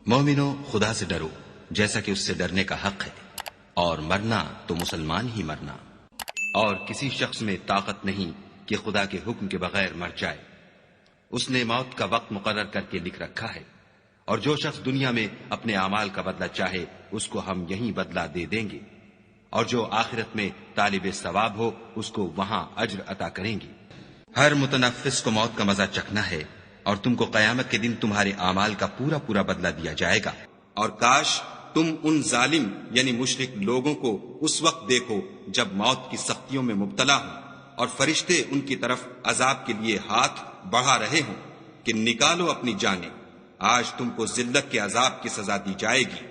مومنو، خدا سے ڈرو جیسا کہ اس سے ڈرنے کا حق ہے، اور مرنا تو مسلمان ہی مرنا، اور کسی شخص میں طاقت نہیں کہ خدا کے حکم کے بغیر مر جائے۔ اس نے موت کا وقت مقرر کر کے لکھ رکھا ہے، اور جو شخص دنیا میں اپنے اعمال کا بدلہ چاہے اس کو ہم یہیں بدلہ دے دیں گے، اور جو آخرت میں طالب ثواب ہو اس کو وہاں اجر عطا کریں گے۔ ہر متنفس کو موت کا مزہ چکھنا ہے، اور تم کو قیامت کے دن تمہارے اعمال کا پورا پورا بدلہ دیا جائے گا۔ اور کاش تم ان ظالم یعنی مشرک لوگوں کو اس وقت دیکھو جب موت کی سختیوں میں مبتلا ہوں، اور فرشتے ان کی طرف عذاب کے لیے ہاتھ بڑھا رہے ہوں کہ نکالو اپنی جانیں، آج تم کو ذلت کے عذاب کی سزا دی جائے گی،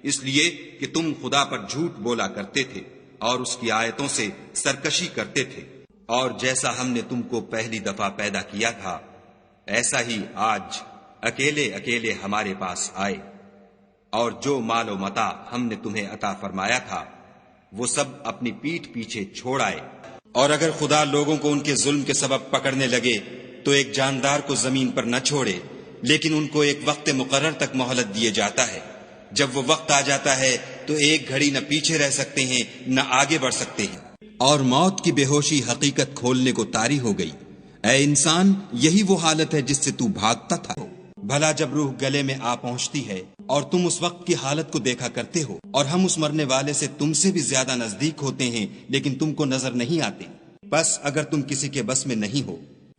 اس لیے کہ تم خدا پر جھوٹ بولا کرتے تھے اور اس کی آیتوں سے سرکشی کرتے تھے۔ اور جیسا ہم نے تم کو پہلی دفعہ پیدا کیا تھا ایسا ہی آج اکیلے اکیلے ہمارے پاس آئے، اور جو مال و متاع ہم نے تمہیں عطا فرمایا تھا وہ سب اپنی پیٹھ پیچھے چھوڑ آئے۔ اور اگر خدا لوگوں کو ان کے ظلم کے سبب پکڑنے لگے تو ایک جاندار کو زمین پر نہ چھوڑے، لیکن ان کو ایک وقت مقرر تک مہلت دیے جاتا ہے۔ جب وہ وقت آ جاتا ہے تو ایک گھڑی نہ پیچھے رہ سکتے ہیں نہ آگے بڑھ سکتے ہیں، اور موت کی بے ہوشی حقیقت کھولنے کو طاری ہو گئی۔ اے انسان، یہی وہ حالت ہے جس سے تو بھاگتا تھا۔ بھلا جب روح گلے میں آ پہنچتی ہے اور تم اس وقت کی حالت کو دیکھا کرتے ہو، اور ہم اس مرنے والے سے تم سے بھی زیادہ نزدیک ہوتے ہیں لیکن تم کو نظر نہیں آتے، بس اگر تم کسی کے بس میں نہیں ہو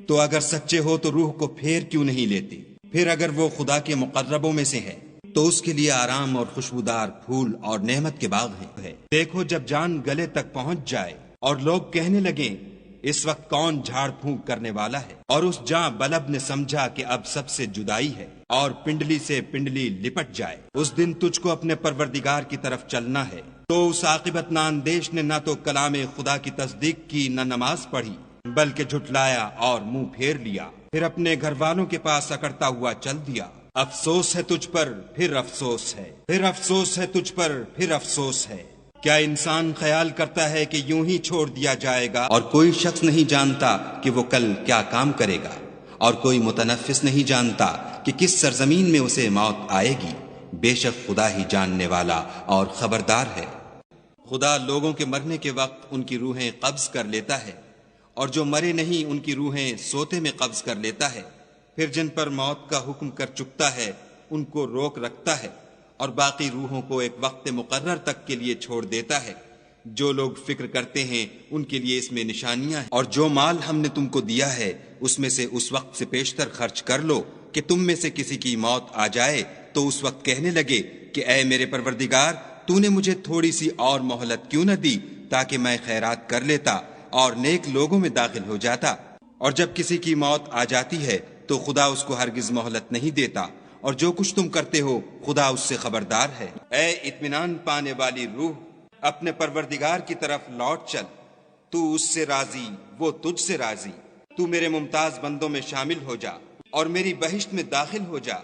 تو اگر سچے ہو تو روح کو پھیر کیوں نہیں لیتے؟ پھر اگر وہ خدا کے مقربوں میں سے ہے تو اس کے لیے آرام اور خوشبودار پھول اور نعمت کے باغ ہیں۔ دیکھو جب جان گلے تک پہنچ جائے اور لوگ کہنے لگیں اس وقت کون جھاڑ پھونک کرنے والا ہے، اور اس جاں بلب نے سمجھا کہ اب سب سے جدائی ہے، اور پنڈلی سے پنڈلی لپٹ جائے، اس دن تجھ کو اپنے پروردگار کی طرف چلنا ہے۔ تو اس عاقبت نااندیش نے نہ تو کلام خدا کی تصدیق کی نہ نماز پڑھی، بلکہ جھٹلایا اور منہ پھیر لیا، پھر اپنے گھر والوں کے پاس اکڑتا ہوا چل دیا۔ افسوس ہے تجھ پر پھر افسوس ہے، پھر افسوس ہے تجھ پر پھر افسوس ہے۔ کیا انسان خیال کرتا ہے کہ یوں ہی چھوڑ دیا جائے گا؟ اور کوئی شخص نہیں جانتا کہ وہ کل کیا کام کرے گا، اور کوئی متنفس نہیں جانتا کہ کس سرزمین میں اسے موت آئے گی۔ بے شک خدا ہی جاننے والا اور خبردار ہے۔ خدا لوگوں کے مرنے کے وقت ان کی روحیں قبض کر لیتا ہے، اور جو مرے نہیں ان کی روحیں سوتے میں قبض کر لیتا ہے، پھر جن پر موت کا حکم کر چکتا ہے ان کو روک رکھتا ہے، اور باقی روحوں کو ایک وقت مقرر تک کے لیے چھوڑ دیتا ہے۔ جو لوگ فکر کرتے ہیں ان کے لیے اس میں نشانیاں ہیں، اور جو مال ہم نے تم کو دیا ہے اس میں سے اس وقت سے پیشتر خرچ کر لو کہ تم میں سے کسی کی موت آ جائے تو اس وقت کہنے لگے کہ اے میرے پروردگار، تو نے مجھے تھوڑی سی اور مہلت کیوں نہ دی تاکہ میں خیرات کر لیتا اور نیک لوگوں میں داخل ہو جاتا۔ اور جب کسی کی موت آ جاتی ہے تو خدا اس کو ہرگز مہلت نہیں دیتا، اور جو کچھ تم کرتے ہو خدا اس سے خبردار ہے۔ اے اطمینان پانے والی روح، اپنے پروردگار کی طرف لوٹ چل، تو اس سے راضی وہ تجھ سے راضی، تو میرے ممتاز بندوں میں شامل ہو جا اور میری بہشت میں داخل ہو جا۔